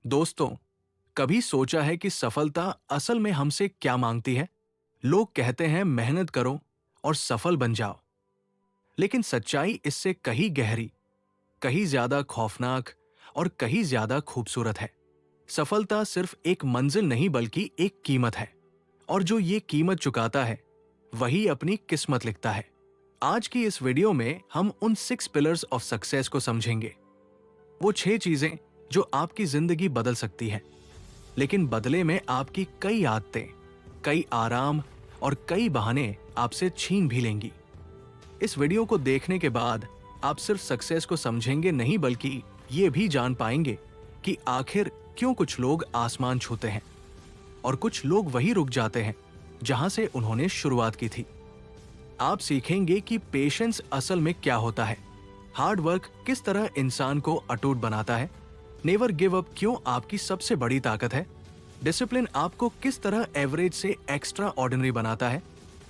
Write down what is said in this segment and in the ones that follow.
दोस्तों, कभी सोचा है कि सफलता असल में हमसे क्या मांगती है? लोग कहते हैं मेहनत करो और सफल बन जाओ, लेकिन सच्चाई इससे कहीं गहरी, कहीं ज्यादा खौफनाक और कहीं ज्यादा खूबसूरत है। सफलता सिर्फ एक मंजिल नहीं बल्कि एक कीमत है, और जो ये कीमत चुकाता है वही अपनी किस्मत लिखता है। आज की इस वीडियो में हम उन 6 पिलर्स ऑफ सक्सेस को समझेंगे। वो 6 चीजें जो आपकी जिंदगी बदल सकती हैं, लेकिन बदले में आपकी कई आदतें, कई आराम और कई बहाने आपसे छीन भी लेंगी। इस वीडियो को देखने के बाद आप सिर्फ सक्सेस को समझेंगे नहीं बल्कि ये भी जान पाएंगे कि आखिर क्यों कुछ लोग आसमान छूते हैं और कुछ लोग वहीं रुक जाते हैं जहां से उन्होंने शुरुआत की थी। आप सीखेंगे कि पेशेंस असल में क्या होता है, हार्ड वर्क किस तरह इंसान को अटूट बनाता है, नेवर गिव अप क्यों आपकी सबसे बड़ी ताकत है, डिसिप्लिन आपको किस तरह एवरेज से एक्स्ट्रा ऑर्डिनरी बनाता है,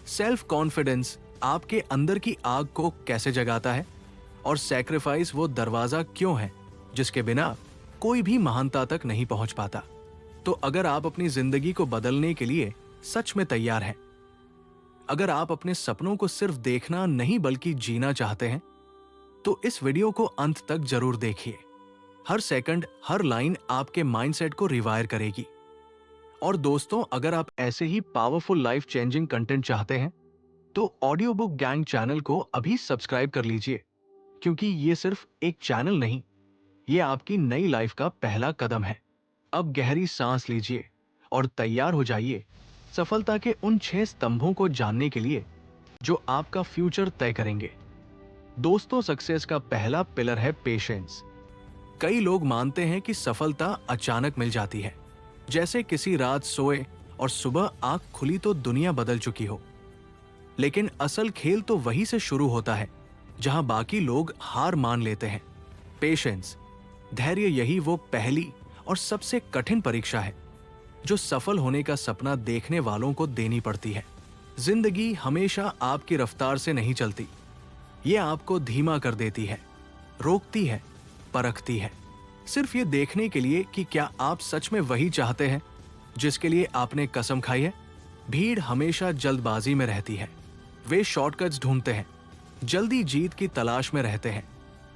सेल्फ कॉन्फिडेंस आपके अंदर की आग को कैसे जगाता है, और सैक्रिफाइस वो दरवाजा क्यों है जिसके बिना कोई भी महानता तक नहीं पहुंच पाता। तो अगर आप अपनी जिंदगी को बदलने के लिए सच में तैयार हैं, अगर आप अपने सपनों को सिर्फ देखना नहीं बल्कि जीना चाहते हैं, तो इस वीडियो को अंत तक जरूर देखिए। हर सेकंड, हर लाइन आपके माइंडसेट को रिवायर करेगी। और दोस्तों, अगर आप ऐसे ही पावरफुल लाइफ चेंजिंग कंटेंट चाहते हैं, तो ऑडियो बुक गैंग चैनल को अभी सब्सक्राइब कर लीजिए, क्योंकि ये सिर्फ एक चैनल नहीं, ये आपकी नई लाइफ का पहला कदम है। अब गहरी सांस लीजिए और तैयार हो जाइए सफलता के उन 6 स्तंभों को जानने के लिए जो आपका फ्यूचर तय करेंगे। दोस्तों, सक्सेस का पहला पिलर है पेशेंस। कई लोग मानते हैं कि सफलता अचानक मिल जाती है, जैसे किसी रात सोए और सुबह आंख खुली तो दुनिया बदल चुकी हो। लेकिन असल खेल तो वहीं से शुरू होता है जहां बाकी लोग हार मान लेते हैं। पेशेंस, धैर्य, यही वो पहली और सबसे कठिन परीक्षा है जो सफल होने का सपना देखने वालों को देनी पड़ती है। जिंदगी हमेशा आपकी रफ्तार से नहीं चलती, ये आपको धीमा कर देती है, रोकती है, परखती है, सिर्फ ये देखने के लिए कि क्या आप सच में वही चाहते हैं जिसके लिए आपने कसम खाई है। भीड़ हमेशा जल्दबाजी में रहती है, वे शॉर्टकट्स ढूंढते हैं, जल्दी जीत की तलाश में रहते हैं।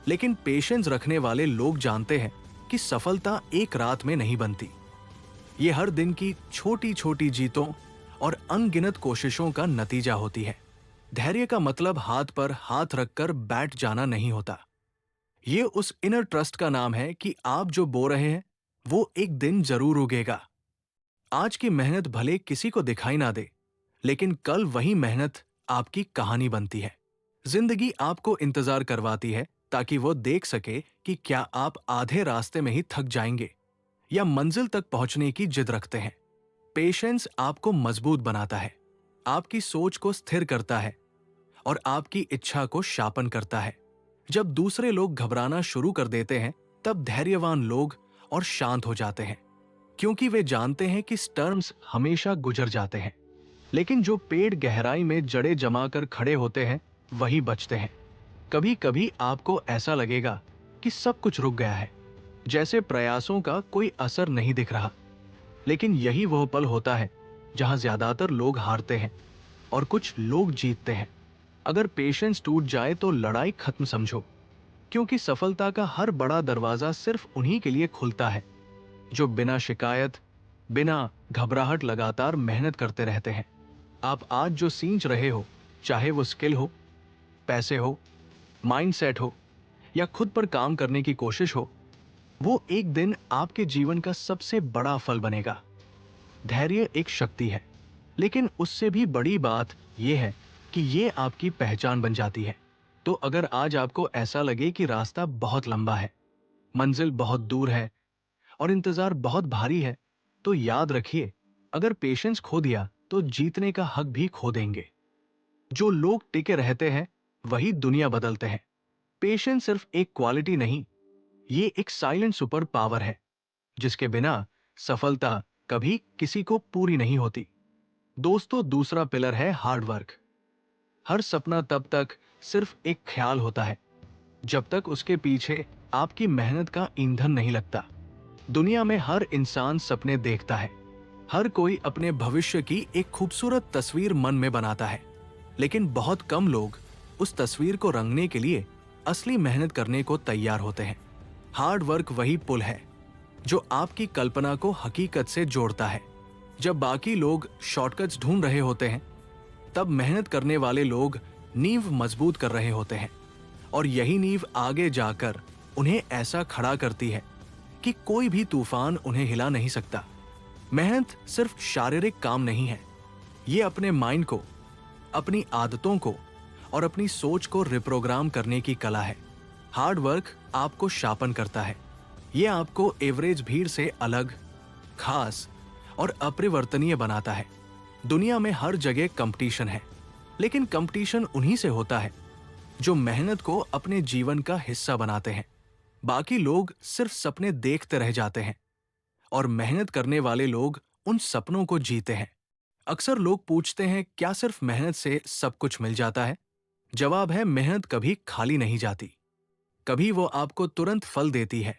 लेकिन पेशेंस रखने वाले लोग जानते हैं कि सफलता एक रात में नहीं बनती, ये हर दिन की छोटी छोटी जीतों और अनगिनत कोशिशों का नतीजा होती है। धैर्य का मतलब हाथ पर हाथ रखकर बैठ जाना नहीं होता, ये उस इनर ट्रस्ट का नाम है कि आप जो बो रहे हैं वो एक दिन जरूर उगेगा। आज की मेहनत भले किसी को दिखाई ना दे, लेकिन कल वही मेहनत आपकी कहानी बनती है। जिंदगी आपको इंतजार करवाती है ताकि वो देख सके कि क्या आप आधे रास्ते में ही थक जाएंगे या मंजिल तक पहुंचने की जिद रखते हैं। पेशेंस आपको मजबूत बनाता है, आपकी सोच को स्थिर करता है और आपकी इच्छा को शार्पन करता है। जब दूसरे लोग घबराना शुरू कर देते हैं, तब धैर्यवान लोग और शांत हो जाते हैं, क्योंकि वे जानते हैं कि स्टॉर्म्स हमेशा गुजर जाते हैं, लेकिन जो पेड़ गहराई में जड़ें जमाकर खड़े होते हैं वही बचते हैं। कभी कभी आपको ऐसा लगेगा कि सब कुछ रुक गया है, जैसे प्रयासों का कोई असर नहीं दिख रहा, लेकिन यही वह पल होता है जहां ज्यादातर लोग हारते हैं और कुछ लोग जीतते हैं। अगर पेशेंस टूट जाए तो लड़ाई खत्म समझो, क्योंकि सफलता का हर बड़ा दरवाजा सिर्फ उन्हीं के लिए खुलता है जो बिना शिकायत, बिना घबराहट लगातार मेहनत करते रहते हैं। आप आज जो सींच रहे हो, चाहे वो स्किल हो, पैसे हो, माइंडसेट हो या खुद पर काम करने की कोशिश हो, वो एक दिन आपके जीवन का सबसे बड़ा फल बनेगा। धैर्य एक शक्ति है, लेकिन उससे भी बड़ी बात यह है कि ये आपकी पहचान बन जाती है। तो अगर आज आपको ऐसा लगे कि रास्ता बहुत लंबा है, मंजिल बहुत दूर है और इंतजार बहुत भारी है, तो याद रखिए, अगर पेशेंस खो दिया तो जीतने का हक भी खो देंगे। जो लोग टिके रहते हैं वही दुनिया बदलते हैं। पेशेंस सिर्फ एक क्वालिटी नहीं, ये एक साइलेंट सुपर पावर है जिसके बिना सफलता कभी किसी को पूरी नहीं होती। दोस्तों, दूसरा पिलर है हार्ड वर्क। हर सपना तब तक सिर्फ एक ख्याल होता है जब तक उसके पीछे आपकी मेहनत का ईंधन नहीं लगता। दुनिया में हर इंसान सपने देखता है। हर कोई अपने भविष्य की एक खूबसूरत तस्वीर मन में बनाता है, लेकिन बहुत कम लोग उस तस्वीर को रंगने के लिए असली मेहनत करने को तैयार होते हैं। हार्ड वर्क वही पुल है जो आपकी कल्पना को हकीकत से जोड़ता है। जब बाकी लोग शॉर्टकट्स ढूंढ रहे होते हैं, तब मेहनत करने वाले लोग नींव मजबूत कर रहे होते हैं, और यही नींव आगे जाकर उन्हें ऐसा खड़ा करती है कि कोई भी तूफान उन्हें हिला नहीं सकता। मेहनत सिर्फ शारीरिक काम नहीं है, ये अपने माइंड को, अपनी आदतों को और अपनी सोच को रिप्रोग्राम करने की कला है। हार्ड वर्क आपको शार्पन करता है। ये आपको एवरेज भीड़ से अलग, खास और अपरिवर्तनीय बनाता है। दुनिया में हर जगह कंपटीशन है, लेकिन कंपटीशन उन्हीं से होता है जो मेहनत को अपने जीवन का हिस्सा बनाते हैं। बाकी लोग सिर्फ सपने देखते रह जाते हैं, और मेहनत करने वाले लोग उन सपनों को जीते हैं। अक्सर लोग पूछते हैं, क्या सिर्फ मेहनत से सब कुछ मिल जाता है? जवाब है, मेहनत कभी खाली नहीं जाती। कभी वो आपको तुरंत फल देती है,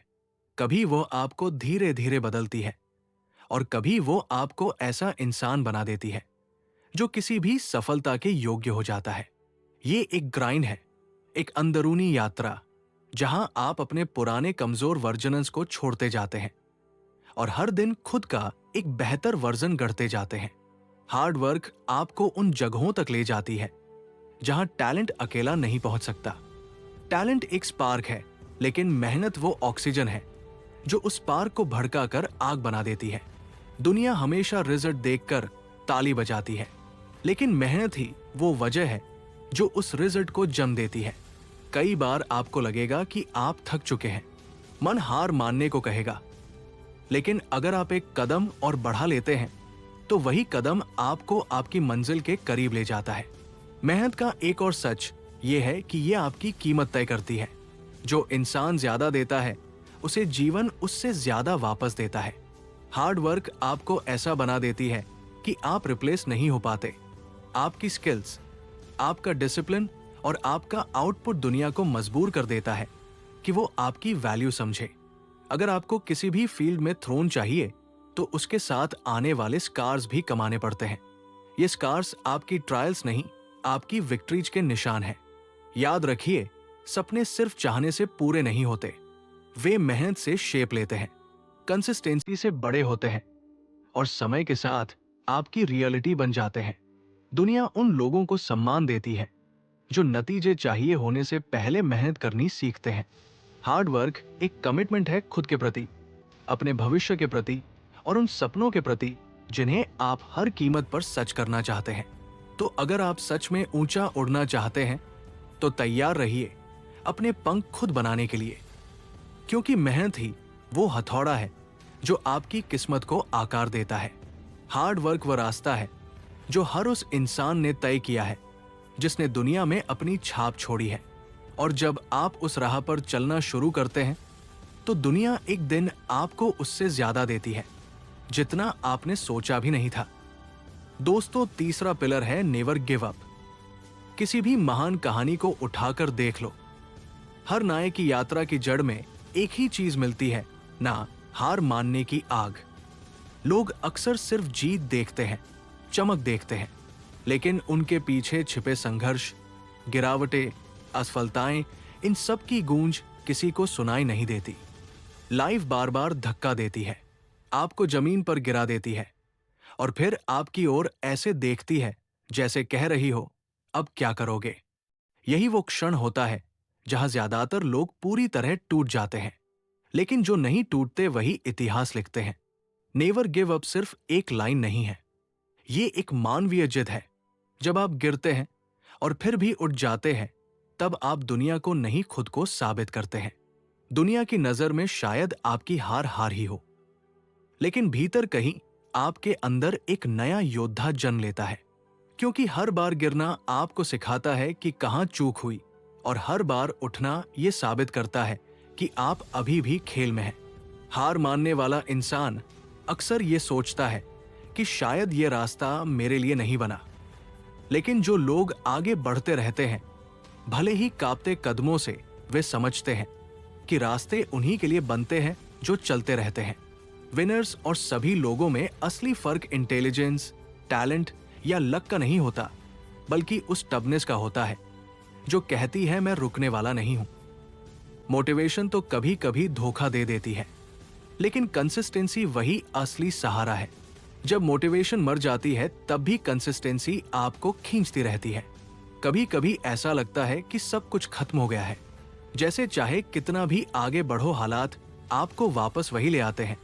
कभी वो आपको धीरे धीरे बदलती है, और कभी वो आपको ऐसा इंसान बना देती है जो किसी भी सफलता के योग्य हो जाता है। ये एक ग्राइंड है, एक अंदरूनी यात्रा, जहां आप अपने पुराने कमजोर वर्जन्स को छोड़ते जाते हैं और हर दिन खुद का एक बेहतर वर्जन गढ़ते जाते हैं। हार्ड वर्क आपको उन जगहों तक ले जाती है जहां टैलेंट अकेला नहीं पहुंच सकता। टैलेंट एक स्पार्क है, लेकिन मेहनत वो ऑक्सीजन है जो उस स्पार्क को भड़काकर आग बना देती है। दुनिया हमेशा रिजल्ट देखकर ताली बजाती है, लेकिन मेहनत ही वो वजह है जो उस रिजल्ट को जन्म देती है। कई बार आपको लगेगा कि आप थक चुके हैं, मन हार मानने को कहेगा, लेकिन अगर आप एक कदम और बढ़ा लेते हैं तो वही कदम आपको आपकी मंजिल के करीब ले जाता है। मेहनत का एक और सच ये है कि ये आपकी कीमत तय करती है। जो इंसान ज्यादा देता है, उसे जीवन उससे ज्यादा वापस देता है। हार्ड वर्क आपको ऐसा बना देती है कि आप रिप्लेस नहीं हो पाते। आपकी स्किल्स, आपका डिसिप्लिन और आपका आउटपुट दुनिया को मजबूर कर देता है कि वो आपकी वैल्यू समझे। अगर आपको किसी भी फील्ड में थ्रोन चाहिए, तो उसके साथ आने वाले स्कार्स भी कमाने पड़ते हैं। ये स्कार्स आपकी ट्रायल्स नहीं, आपकी विक्ट्रीज के निशान हैं। याद रखिए, सपने सिर्फ चाहने से पूरे नहीं होते, वे मेहनत से शेप लेते हैं, कंसिस्टेंसी से बड़े होते हैं, और समय के साथ आपकी रियलिटी बन जाते हैं। दुनिया उन लोगों को सम्मान देती है जो नतीजे चाहिए होने से पहले मेहनत करनी सीखते हैं। हार्ड वर्क एक कमिटमेंट है खुद के प्रति, अपने भविष्य के प्रति और उन सपनों के प्रति जिन्हें आप हर कीमत पर सच करना चाहते हैं। तो अगर आप सच में ऊंचा उड़ना चाहते हैं, तो तैयार रहिए अपने पंख खुद बनाने के लिए, क्योंकि मेहनत ही वो हथौड़ा है जो आपकी किस्मत को आकार देता है। हार्ड वर्क वो रास्ता है जो हर उस इंसान ने तय किया है जिसने दुनिया में अपनी छाप छोड़ी है, और जब आप उस राह पर चलना शुरू करते हैं, तो दुनिया एक दिन आपको उससे ज्यादा देती है जितना आपने सोचा भी नहीं था। दोस्तों, तीसरा पिलर है नेवर गिव अप। किसी भी महान कहानी को उठाकर देख लो, हर नायक की यात्रा की जड़ में एक ही चीज मिलती है, ना हार मानने की आग। लोग अक्सर सिर्फ जीत देखते हैं, चमक देखते हैं, लेकिन उनके पीछे छिपे संघर्ष, गिरावटें, असफलताएं, इन सब की गूंज किसी को सुनाई नहीं देती। लाइफ बार बार धक्का देती है, आपको जमीन पर गिरा देती है, और फिर आपकी ओर ऐसे देखती है जैसे कह रही हो, अब क्या करोगे। यही वो क्षण होता है जहां ज्यादातर लोग पूरी तरह टूट जाते हैं, लेकिन जो नहीं टूटते वही इतिहास लिखते हैं। नेवर गिव अप सिर्फ एक लाइन नहीं है, ये एक मानवीय जिद है। जब आप गिरते हैं और फिर भी उठ जाते हैं, तब आप दुनिया को नहीं, खुद को साबित करते हैं। दुनिया की नजर में शायद आपकी हार हार ही हो, लेकिन भीतर कहीं आपके अंदर एक नया योद्धा जन्म लेता है, क्योंकि हर बार गिरना आपको सिखाता है कि कहां चूक हुई, और हर बार उठना यह साबित करता है कि आप अभी भी खेल में हैं। हार मानने वाला इंसान अक्सर ये सोचता है कि शायद ये रास्ता मेरे लिए नहीं बना, लेकिन जो लोग आगे बढ़ते रहते हैं, भले ही कांपते कदमों से, वे समझते हैं कि रास्ते उन्हीं के लिए बनते हैं जो चलते रहते हैं। विनर्स और सभी लोगों में असली फर्क इंटेलिजेंस, टैलेंट या लक का नहीं होता, बल्कि उस टफनेस का होता है जो कहती है मैं रुकने वाला नहीं हूं। मोटिवेशन तो कभी कभी धोखा दे देती है, लेकिन कंसिस्टेंसी वही असली सहारा है। जब मोटिवेशन मर जाती है तब भी कंसिस्टेंसी आपको खींचती रहती है। कभी कभी ऐसा लगता है कि सब कुछ खत्म हो गया है, जैसे चाहे कितना भी आगे बढ़ो हालात आपको वापस वही ले आते हैं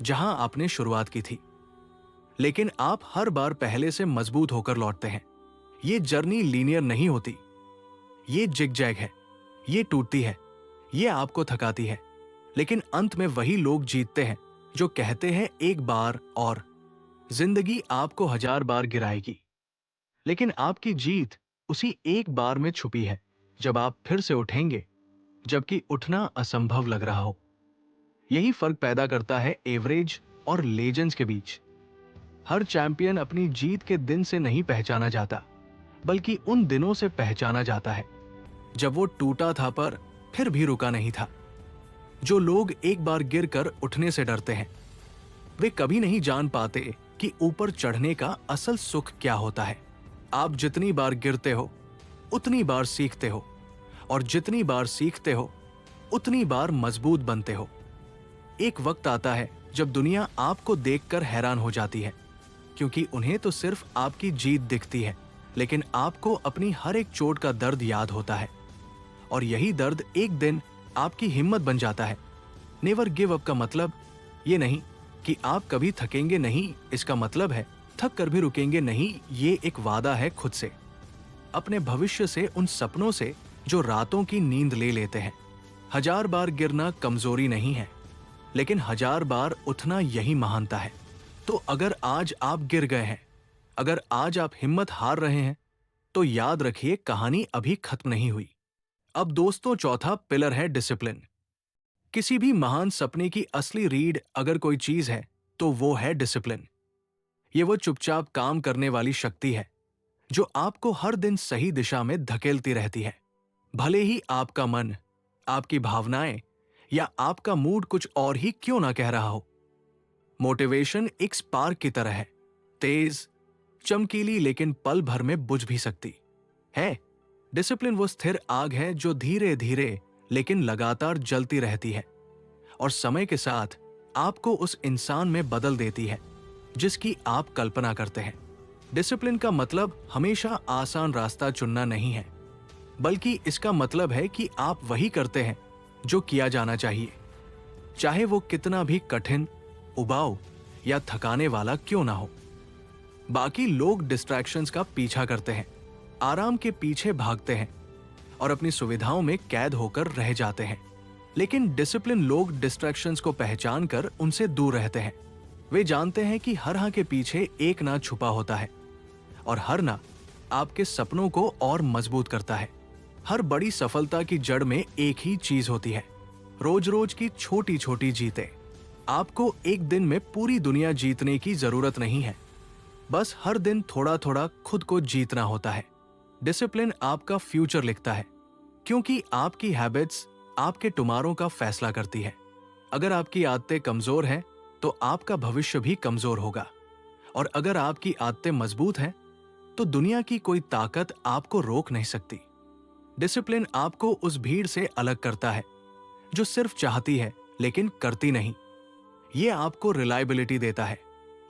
जहां आपने शुरुआत की थी। लेकिन आप हर बार पहले से मजबूत होकर लौटते हैं। ये जर्नी लीनियर नहीं होती, ये जिगजैग है, ये टूटती है, ये आपको थकाती है, लेकिन अंत में वही लोग जीतते हैं जो कहते हैं एक बार और। जिंदगी आपको 1000 बार गिराएगी, लेकिन आपकी जीत उसी एक बार में छुपी है जब आप फिर से उठेंगे, जबकि उठना असंभव लग रहा हो। यही फर्क पैदा करता है एवरेज और लेजेंड्स के बीच। हर चैंपियन अपनी जीत के दिन से नहीं पहचाना जाता, बल्कि उन दिनों से पहचाना जाता है जब वो टूटा था पर फिर भी रुका नहीं था। जो लोग एक बार गिरकर उठने से डरते हैं, वे कभी नहीं जान पाते कि ऊपर चढ़ने का असल सुख क्या होता है। आप जितनी बार गिरते हो उतनी बार सीखते हो, और जितनी बार सीखते हो उतनी बार मजबूत बनते हो। एक वक्त आता है जब दुनिया आपको देखकर हैरान हो जाती है, क्योंकि उन्हें तो सिर्फ आपकी जीत दिखती है, लेकिन आपको अपनी हर एक चोट का दर्द याद होता है। और यही दर्द एक दिन आपकी हिम्मत बन जाता है। नेवर गिव अप का मतलब ये नहीं कि आप कभी थकेंगे नहीं, इसका मतलब है थक कर भी रुकेंगे नहीं। ये एक वादा है खुद से, अपने भविष्य से, उन सपनों से जो रातों की नींद ले लेते हैं। 1000 बार गिरना कमजोरी नहीं है, लेकिन 1000 बार उठना यही महानता है। तो अगर आज आप गिर गए हैं, अगर आज आप हिम्मत हार रहे हैं, तो याद रखिए कहानी अभी खत्म नहीं हुई। अब दोस्तों, चौथा पिलर है डिसिप्लिन। किसी भी महान सपने की असली रीढ़ अगर कोई चीज है तो वो है डिसिप्लिन। ये वो चुपचाप काम करने वाली शक्ति है जो आपको हर दिन सही दिशा में धकेलती रहती है, भले ही आपका मन, आपकी भावनाएं या आपका मूड कुछ और ही क्यों ना कह रहा हो। मोटिवेशन एक स्पार्क की तरह है, तेज, चमकीली, लेकिन पल भर में बुझ भी सकती है। डिसिप्लिन वो स्थिर आग है जो धीरे धीरे लेकिन लगातार जलती रहती है, और समय के साथ आपको उस इंसान में बदल देती है जिसकी आप कल्पना करते हैं। डिसिप्लिन का मतलब हमेशा आसान रास्ता चुनना नहीं है, बल्कि इसका मतलब है कि आप वही करते हैं जो किया जाना चाहिए, चाहे वो कितना भी कठिन, उबाऊ या थकाने वाला क्यों ना हो। बाकी लोग डिस्ट्रैक्शंस का पीछा करते हैं, आराम के पीछे भागते हैं और अपनी सुविधाओं में कैद होकर रह जाते हैं। लेकिन डिसिप्लिन लोग डिस्ट्रैक्शंस को पहचान कर उनसे दूर रहते हैं। वे जानते हैं कि हर हाँ के पीछे एक ना छुपा होता है, और हर ना आपके सपनों को और मजबूत करता है। हर बड़ी सफलता की जड़ में एक ही चीज होती है, रोज रोज की छोटी छोटी जीतें। आपको एक दिन में पूरी दुनिया जीतने की जरूरत नहीं है, बस हर दिन थोड़ा थोड़ा खुद को जीतना होता है। डिसिप्लिन आपका फ्यूचर लिखता है, क्योंकि आपकी हैबिट्स आपके टुमारो का फैसला करती है। अगर आपकी आदतें कमजोर हैं तो आपका भविष्य भी कमजोर होगा, और अगर आपकी आदतें मजबूत हैं तो दुनिया की कोई ताकत आपको रोक नहीं सकती। डिसिप्लिन आपको उस भीड़ से अलग करता है जो सिर्फ चाहती है लेकिन करती नहीं। ये आपको रिलायबिलिटी देता है,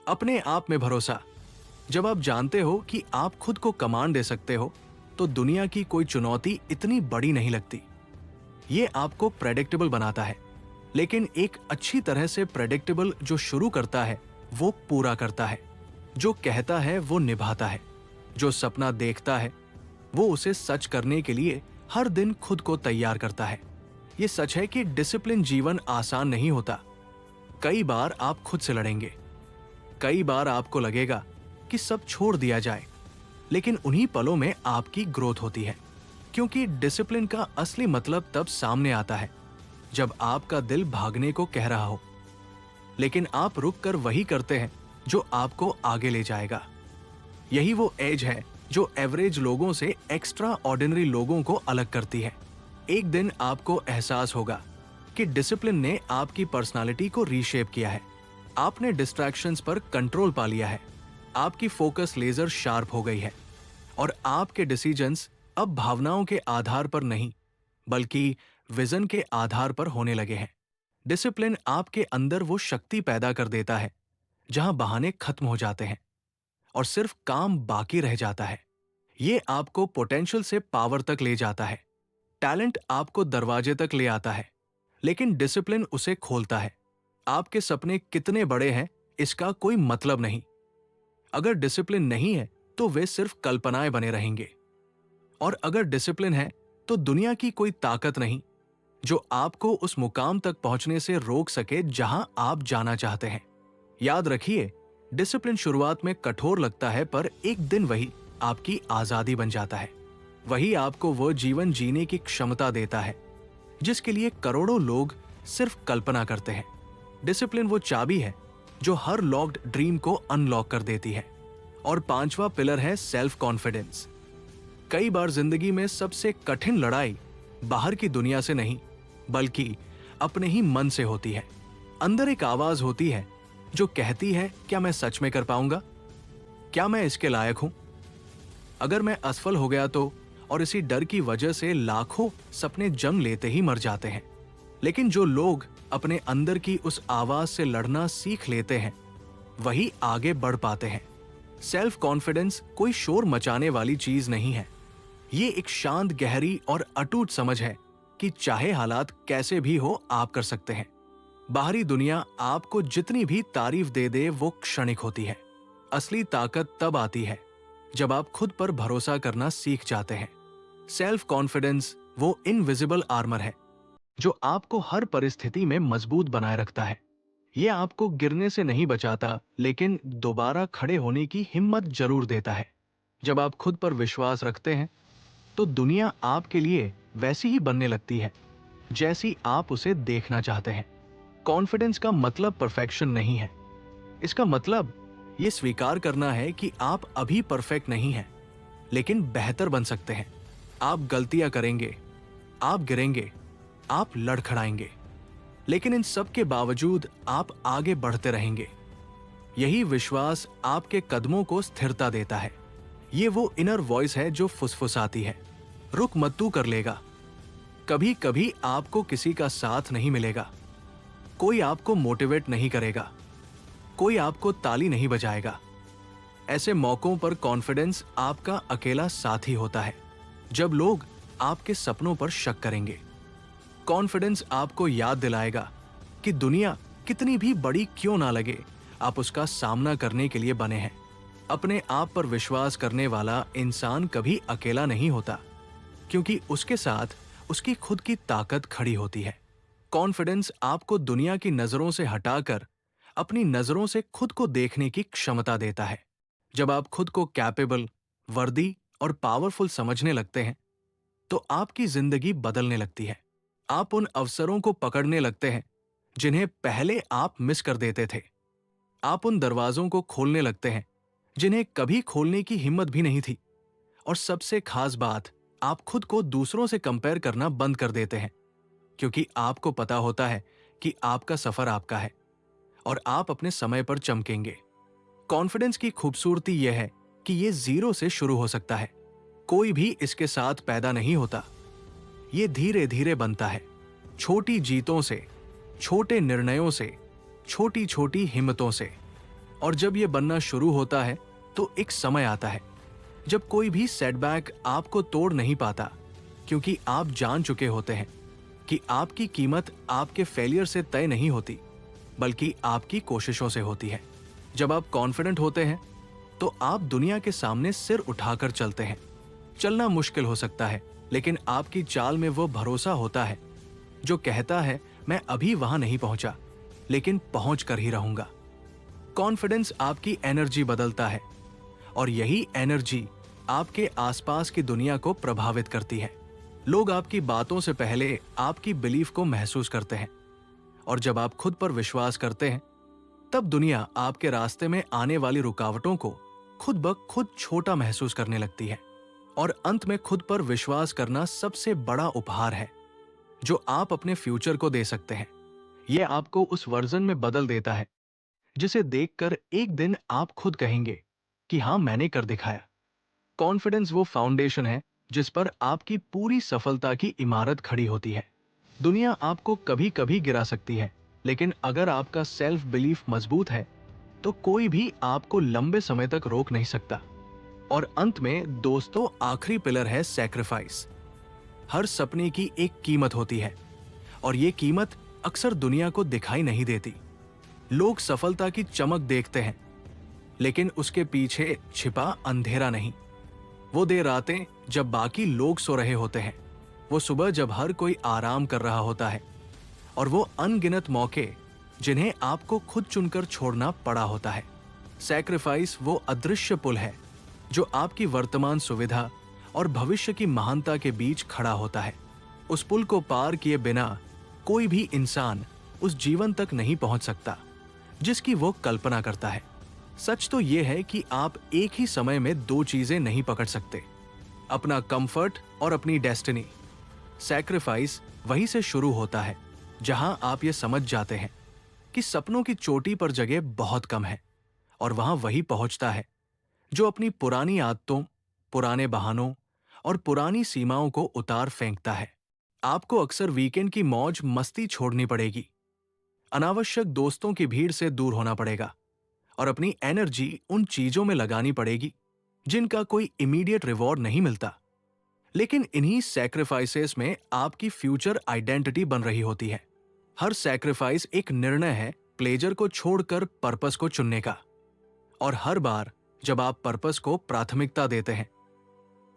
अपने आप में भरोसा। जब आप जानते हो कि आप खुद को कमांड दे सकते हो तो दुनिया की कोई चुनौती इतनी बड़ी नहीं लगती। ये आपको प्रेडिक्टेबल बनाता है, लेकिन एक अच्छी तरह से प्रेडिक्टेबल जो शुरू करता है वो पूरा करता है, जो कहता है वो निभाता है, जो सपना देखता है वो उसे सच करने के लिए हर दिन खुद को तैयार करता है। ये सच है कि डिसिप्लिन जीवन आसान नहीं होता। कई बार आप खुद से लड़ेंगे, कई बार आपको लगेगा कि सब छोड़ दिया जाए, लेकिन उन्हीं पलों में आपकी ग्रोथ होती है, क्योंकि डिसिप्लिन का असली मतलब तब सामने आता है जब आपका दिल भागने को कह रहा हो, लेकिन आप रुक कर वही करते हैं जो आपको आगे ले जाएगा। यही वो एज है जो एवरेज लोगों से एक्स्ट्रा ऑर्डिनरी लोगों को अलग करती है। एक दिन आपको एहसास होगा कि डिसिप्लिन ने आपकी पर्सनालिटी को रीशेप किया है। आपने डिस्ट्रैक्शंस पर कंट्रोल पा लिया है, आपकी फोकस लेजर शार्प हो गई है और आपके डिसीजंस अब भावनाओं के आधार पर नहीं बल्कि विजन के आधार पर होने लगे हैं। डिसिप्लिन आपके अंदर वो शक्ति पैदा कर देता है जहां बहाने खत्म हो जाते हैं और सिर्फ काम बाकी रह जाता है। ये आपको पोटेंशियल से पावर तक ले जाता है। टैलेंट आपको दरवाजे तक ले आता है, लेकिन डिसिप्लिन उसे खोलता है। आपके सपने कितने बड़े हैं इसका कोई मतलब नहीं। अगर डिसिप्लिन नहीं है तो वे सिर्फ कल्पनाएं बने रहेंगे, और अगर डिसिप्लिन है तो दुनिया की कोई ताकत नहीं जो आपको उस मुकाम तक पहुंचने से रोक सके जहां आप जाना चाहते हैं। याद रखिए, डिसिप्लिन शुरुआत में कठोर लगता है, पर एक दिन वही आपकी आजादी बन जाता है। वही आपको वो जीवन जीने की क्षमता देता है जिसके लिए करोड़ों लोग सिर्फ कल्पना करते हैं। डिसिप्लिन वो चाबी है जो हर लॉक्ड ड्रीम को अनलॉक कर देती है। और पांचवा पिलर है सेल्फ कॉन्फिडेंस। कई बार जिंदगी में सबसे कठिन लड़ाई बाहर की दुनिया से नहीं बल्कि अपने ही मन से होती है। अंदर एक आवाज होती है जो कहती है, क्या मैं सच में कर पाऊंगा? क्या मैं इसके लायक हूं? अगर मैं असफल हो गया तो? और इसी डर की वजह से लाखों सपने जंग लेते ही मर जाते हैं। लेकिन जो लोग अपने अंदर की उस आवाज से लड़ना सीख लेते हैं वही आगे बढ़ पाते हैं। सेल्फ कॉन्फिडेंस कोई शोर मचाने वाली चीज नहीं है। ये एक शांत, गहरी और अटूट समझ है कि चाहे हालात कैसे भी हो आप कर सकते हैं। बाहरी दुनिया आपको जितनी भी तारीफ दे दे वो क्षणिक होती है। असली ताकत तब आती है जब आप खुद पर भरोसा करना सीख जाते हैं। सेल्फ कॉन्फिडेंस वो इनविजिबल आर्मर है जो आपको हर परिस्थिति में मजबूत बनाए रखता है। ये आपको गिरने से नहीं बचाता, लेकिन दोबारा खड़े होने की हिम्मत जरूर देता है। जब आप खुद पर विश्वास रखते हैं तो दुनिया आपके लिए वैसी ही बनने लगती है जैसी आप उसे देखना चाहते हैं। कॉन्फिडेंस का मतलब परफेक्शन नहीं है। इसका मतलब ये स्वीकार करना है कि आप अभी परफेक्ट नहीं हैं, लेकिन बेहतर बन सकते हैं। आप गलतियां करेंगे, आप गिरेंगे, आप लड़खड़ाएंगे, लेकिन इन सब के बावजूद आप आगे बढ़ते रहेंगे। यही विश्वास आपके कदमों को स्थिरता देता है। ये वो इनर वॉइस है जो फुसफुसाती है, रुक मत, तू कर लेगा। कभी कभी आपको किसी का साथ नहीं मिलेगा, कोई आपको मोटिवेट नहीं करेगा, कोई आपको ताली नहीं बजाएगा। ऐसे मौकों पर कॉन्फिडेंस आपका अकेला साथी होता है। जब लोग आपके सपनों पर शक करेंगे, कॉन्फिडेंस आपको याद दिलाएगा कि दुनिया कितनी भी बड़ी क्यों ना लगे, आप उसका सामना करने के लिए बने हैं। अपने आप पर विश्वास करने वाला इंसान कभी अकेला नहीं होता, क्योंकि उसके साथ उसकी खुद की ताकत खड़ी होती है। कॉन्फिडेंस आपको दुनिया की नजरों से हटाकर अपनी नजरों से खुद को देखने की क्षमता देता है। जब आप खुद को कैपेबल, वर्दी और पावरफुल समझने लगते हैं तो आपकी जिंदगी बदलने लगती है। आप उन अवसरों को पकड़ने लगते हैं जिन्हें पहले आप मिस कर देते थे। आप उन दरवाजों को खोलने लगते हैं जिन्हें कभी खोलने की हिम्मत भी नहीं थी। और सबसे खास बात, आप खुद को दूसरों से कंपेयर करना बंद कर देते हैं, क्योंकि आपको पता होता है कि आपका सफर आपका है और आप अपने समय पर चमकेंगे। कॉन्फिडेंस की खूबसूरती यह है कि यह जीरो से शुरू हो सकता है। कोई भी इसके साथ पैदा नहीं होता। ये धीरे धीरे बनता है, छोटी जीतों से, छोटे निर्णयों से, छोटी छोटी हिम्मतों से। और जब यह बनना शुरू होता है तो एक समय आता है जब कोई भी सेटबैक आपको तोड़ नहीं पाता, क्योंकि आप जान चुके होते हैं कि आपकी कीमत आपके फेलियर से तय नहीं होती बल्कि आपकी कोशिशों से होती है। जब आप कॉन्फिडेंट होते हैं तो आप दुनिया के सामने सिर उठाकर चलते हैं। चलना मुश्किल हो सकता है, लेकिन आपकी चाल में वो भरोसा होता है जो कहता है, मैं अभी वहां नहीं पहुंचा, लेकिन पहुंच कर ही रहूंगा। कॉन्फिडेंस आपकी एनर्जी बदलता है और यही एनर्जी आपके आसपास की दुनिया को प्रभावित करती है। लोग आपकी बातों से पहले आपकी बिलीफ को महसूस करते हैं, और जब आप खुद पर विश्वास करते हैं तब दुनिया आपके रास्ते में आने वाली रुकावटों को खुद ब खुद छोटा महसूस करने लगती है। और अंत में खुद पर विश्वास करना सबसे बड़ा उपहार है। जो आप अपने फ्यूचर को दे सकते हैं। यह आपको उस वर्जन में बदल देता है जिसे देखकर एक दिन आप खुद कहेंगे कि हाँ, मैंने कर दिखाया। कॉन्फिडेंस वो फाउंडेशन है जिस पर आपकी पूरी सफलता की इमारत खड़ी होती है। दुनिया आपको कभी कभी गिरा सकती है, लेकिन अगर आपका सेल्फ बिलीफ मजबूत है तो कोई भी आपको लंबे समय तक रोक नहीं सकता। और अंत में दोस्तों, आखिरी पिलर है सैक्रिफाइस। हर सपने की एक कीमत होती है और ये कीमत अक्सर दुनिया को दिखाई नहीं देती। लोग सफलता की चमक देखते हैं, लेकिन उसके पीछे छिपा अंधेरा नहीं। वो देर रातें जब बाकी लोग सो रहे होते हैं, वो सुबह जब हर कोई आराम कर रहा होता है, और वो अनगिनत मौके जिन्हें आपको खुद चुनकर छोड़ना पड़ा होता है। सैक्रिफाइस वो अदृश्य पुल है जो आपकी वर्तमान सुविधा और भविष्य की महानता के बीच खड़ा होता है। उस पुल को पार किए बिना कोई भी इंसान उस जीवन तक नहीं पहुंच सकता जिसकी वो कल्पना करता है। सच तो यह है कि आप एक ही समय में दो चीजें नहीं पकड़ सकते, अपना कंफर्ट और अपनी डेस्टिनी। सैक्रिफाइस वहीं से शुरू होता है जहां आप ये समझ जाते हैं कि सपनों की चोटी पर जगह बहुत कम है, और वहां वही पहुंचता है जो अपनी पुरानी आदतों, पुराने बहानों और पुरानी सीमाओं को उतार फेंकता है। आपको अक्सर वीकेंड की मौज मस्ती छोड़नी पड़ेगी, अनावश्यक दोस्तों की भीड़ से दूर होना पड़ेगा और अपनी एनर्जी उन चीजों में लगानी पड़ेगी जिनका कोई इमीडिएट रिवॉर्ड नहीं मिलता। लेकिन इन्हीं सैक्रिफाइसेस में आपकी फ्यूचर आइडेंटिटी बन रही होती है। हर सैक्रिफाइस एक निर्णय है प्लेजर को छोड़कर पर्पस को चुनने का, और हर बार जब आप पर्पस को प्राथमिकता देते हैं,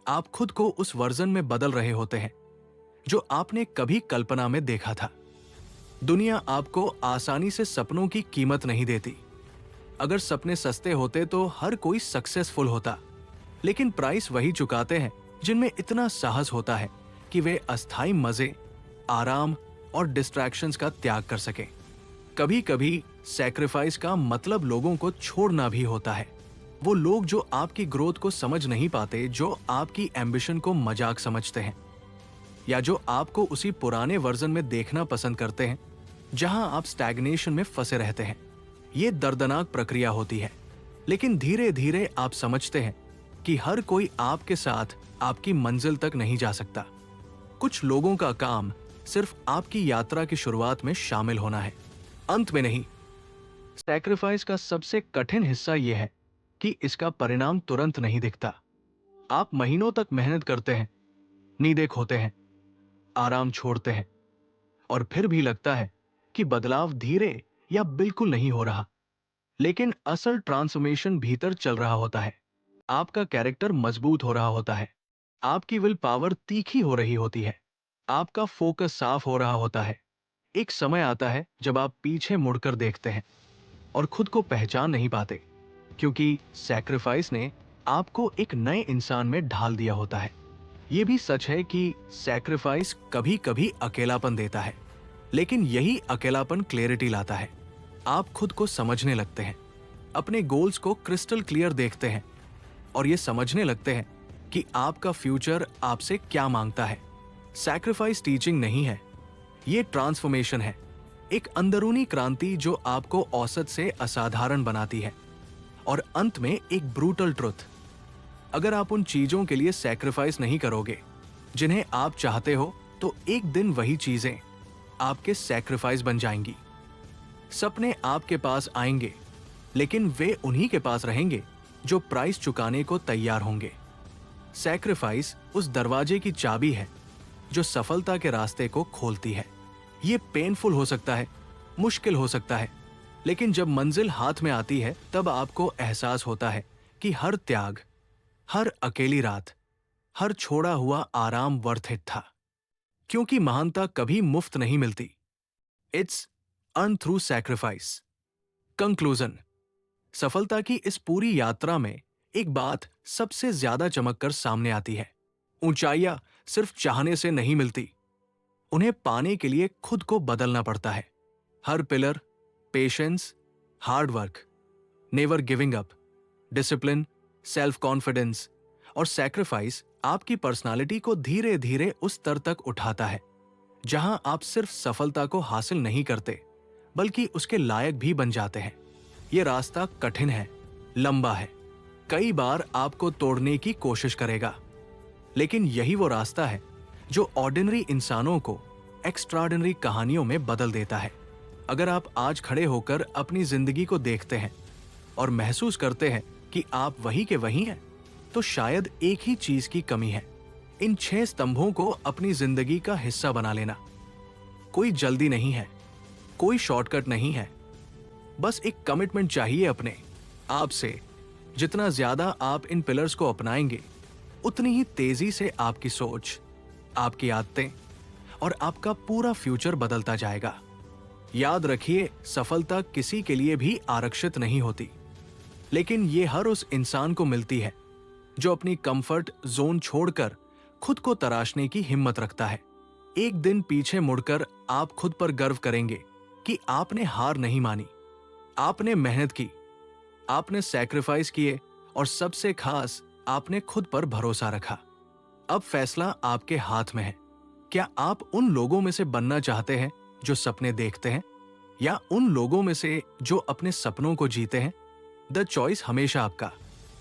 आप खुद को उस वर्जन में बदल रहे होते हैं जो आपने कभी कल्पना में देखा था। दुनिया आपको आसानी से सपनों की कीमत नहीं देती। अगर सपने सस्ते होते तो हर कोई सक्सेसफुल होता, लेकिन प्राइस वही चुकाते हैं जिनमें इतना साहस होता है कि वे अस्थायी मजे, आराम और डिस्ट्रैक्शंस का त्याग कर सकें। कभी कभी सैक्रिफाइस का मतलब लोगों को छोड़ना भी होता है। वो लोग जो आपकी ग्रोथ को समझ नहीं पाते, जो आपकी एम्बिशन को मजाक समझते हैं, या जो आपको उसी पुराने वर्जन में देखना पसंद करते हैं जहां आप स्टैग्नेशन में फंसे रहते हैं। ये दर्दनाक प्रक्रिया होती है, लेकिन धीरे धीरे आप समझते हैं कि हर कोई आपके साथ आपकी मंजिल तक नहीं जा सकता। कुछ लोगों का काम सिर्फ आपकी यात्रा की शुरुआत में शामिल होना है, अंत में नहीं। सैक्रिफाइस का सबसे कठिन हिस्सा यह है कि इसका परिणाम तुरंत नहीं दिखता। आप महीनों तक मेहनत करते हैं, नींदें खोते हैं, आराम छोड़ते हैं, और फिर भी लगता है कि बदलाव धीरे या बिल्कुल नहीं हो रहा। लेकिन असल ट्रांसफॉर्मेशन भीतर चल रहा होता है। आपका कैरेक्टर मजबूत हो रहा होता है, आपकी विल पावर तीखी हो रही होती है, आपका फोकस साफ हो रहा होता है। एक समय आता है जब आप पीछे मुड़कर देखते हैं और खुद को पहचान नहीं पाते, क्योंकि सैक्रिफाइस ने आपको एक नए इंसान में ढाल दिया होता है। यह भी सच है कि सैक्रिफाइस कभी कभी अकेलापन देता है, लेकिन यही अकेलापन क्लैरिटी लाता है। आप खुद को समझने लगते हैं, अपने गोल्स को क्रिस्टल क्लियर देखते हैं, और ये समझने लगते हैं कि आपका फ्यूचर आपसे क्या मांगता है। सैक्रिफाइस टीचिंग नहीं है, ये ट्रांसफॉर्मेशन है, एक अंदरूनी क्रांति जो आपको औसत से असाधारण बनाती है। और अंत में एक ब्रूटल ट्रुथ, अगर आप उन चीजों के लिए सैक्रिफाइस नहीं करोगे जिन्हें आप चाहते हो, तो एक दिन वही चीजें आपके सैक्रिफाइस बन जाएंगी। सपने आपके पास आएंगे, लेकिन वे उन्हीं के पास रहेंगे जो प्राइस चुकाने को तैयार होंगे। सैक्रिफाइस उस दरवाजे की चाबी है जो सफलता के रास्ते को खोलती है। ये पेनफुल हो सकता है, मुश्किल हो सकता है, लेकिन जब मंजिल हाथ में आती है तब आपको एहसास होता है कि हर त्याग, हर अकेली रात, हर छोड़ा हुआ आराम वर्थ इट था। क्योंकि महानता कभी मुफ्त नहीं मिलती, it's earn through sacrifice. Conclusion, सफलता की इस पूरी यात्रा में एक बात सबसे ज्यादा चमककर सामने आती है। ऊंचाइयां सिर्फ चाहने से नहीं मिलती, उन्हें पाने के लिए खुद को बदलना पड़ता है। हर pillar, patience, hard work, never giving up, discipline, self confidence और सैक्रिफाइस आपकी पर्सनालिटी को धीरे धीरे उस स्तर तक उठाता है जहां आप सिर्फ सफलता को हासिल नहीं करते बल्कि उसके लायक भी बन जाते हैं। यह रास्ता कठिन है, लंबा है, कई बार आपको तोड़ने की कोशिश करेगा, लेकिन यही वो रास्ता है जो ऑर्डिनरी इंसानों को एक्स्ट्राऑर्डिनरी कहानियों में बदल देता है। अगर आप आज खड़े होकर अपनी जिंदगी को देखते हैं और महसूस करते हैं कि आप वही के वही हैं, तो शायद एक ही चीज की कमी है। इन 6 स्तंभों को अपनी जिंदगी का हिस्सा बना लेना। कोई जल्दी नहीं है, कोई शॉर्टकट नहीं है, बस एक कमिटमेंट चाहिए अपने आप से। जितना ज्यादा आप इन पिलर्स को अपनाएंगे, उतनी ही तेजी से आपकी सोच, आपकी आदतें और आपका पूरा फ्यूचर बदलता जाएगा। याद रखिए, सफलता किसी के लिए भी आरक्षित नहीं होती, लेकिन ये हर उस इंसान को मिलती है जो अपनी कंफर्ट जोन छोड़कर खुद को तराशने की हिम्मत रखता है। एक दिन पीछे मुड़कर आप खुद पर गर्व करेंगे कि आपने हार नहीं मानी, आपने मेहनत की, आपने सैक्रिफाइस किए और सबसे खास आपने खुद पर भरोसा रखा। अब फैसला आपके हाथ में है। क्या आप उन लोगों में से बनना चाहते हैं जो सपने देखते हैं, या उन लोगों में से जो अपने सपनों को जीते हैं? द चॉइस हमेशा आपका।